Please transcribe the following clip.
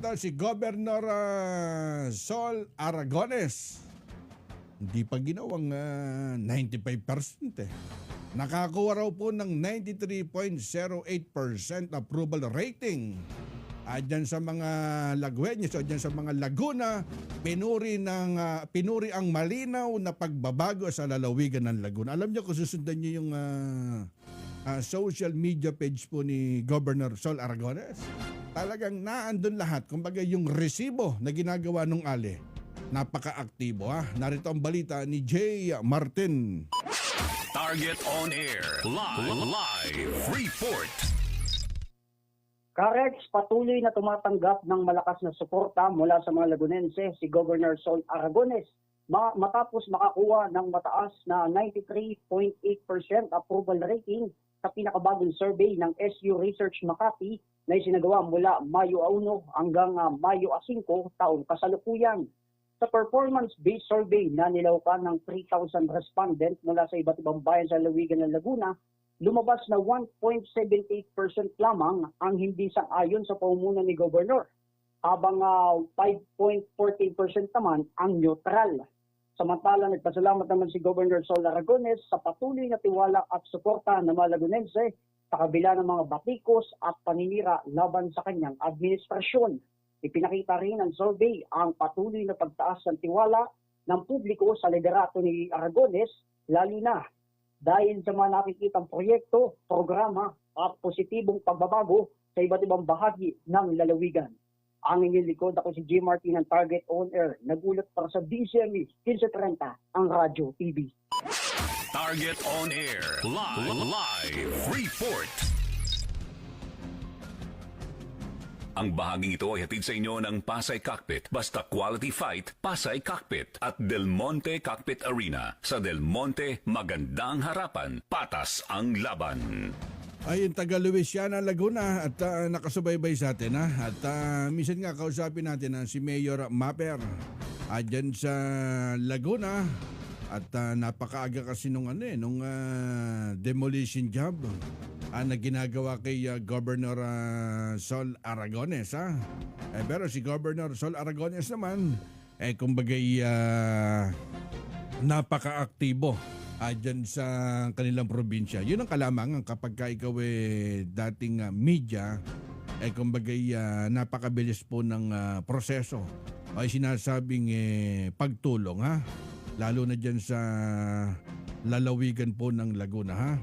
ito si Governor Sol Aragones. Hindi pa ginawang 95% eh. Nakakuha raw po ng 93.08% approval rating. Dyan sa mga Lagueños o dyan sa mga Laguna, pinuri ang malinaw na pagbabago sa lalawigan ng Laguna. Alam niyo kung susundan niyo yung social media page po ni Governor Sol Aragones, talagang naandun lahat. Kumbaga yung resibo na ginagawa nung Ali, napaka-aktibo ha. Narito ang balita ni Jay Martin. Target on air. Live report. Karex, patuloy na tumatanggap ng malakas na suporta mula sa mga Lagunense si Governor Sol Aragones matapos makakuha ng mataas na 93.8% approval rating sa pinakabagong survey ng SU Research Makati na isinagawa mula Mayo 1 hanggang Mayo 5 taong kasalukuyan. Sa performance-based survey na nilawkan ng 3,000 respondent mula sa iba't ibang bayan sa lalawigan ng Laguna, lumabas na 1.78% lamang ang hindi sang-ayon sa pamumuno ni Governor, habang 5.14% naman ang neutral. Samantala, nagpasalamat naman si Governor Sol Aragones sa patuloy na tiwala at suporta ng mga Lagunense sa kabila ng mga batikos at paninira laban sa kanyang administrasyon. Ipinakita rin ng survey ang patuloy na pagtaas ng tiwala ng publiko sa liderato ni Aragones, lalo na dahil sa mga nakikitang proyekto, programa at positibong pagbabago sa iba't ibang bahagi ng lalawigan. Ang inyong likod, ako si J. Martin ng Target On Air. Nagulat para sa DCME 1530, ang Radyo TV. Target on air. Live report. Ang bahaging ito ay hatid sa inyo ng Pasay Cockpit. Basta quality fight, Pasay Cockpit. At Del Monte Cockpit Arena. Sa Del Monte, magandang harapan. Patas ang laban. Ay, yung taga Luisiana, Laguna at nakasubaybay sa atin ha. At minsan nga kausapin natin si Mayor Maper dyan sa Laguna. At napakaaga kasi nung demolition job na ginagawa kay Governor Sol Aragones ha. Pero si Governor Sol Aragones naman kumbagay napaka-aktibo dyan sa kanilang probinsya. Yun ang kalamangan kapag ikaw dating media, kumbagay napakabilis po ng proseso ay sinasabing pagtulong ha. Lalo na dyan sa lalawigan po ng Laguna ha.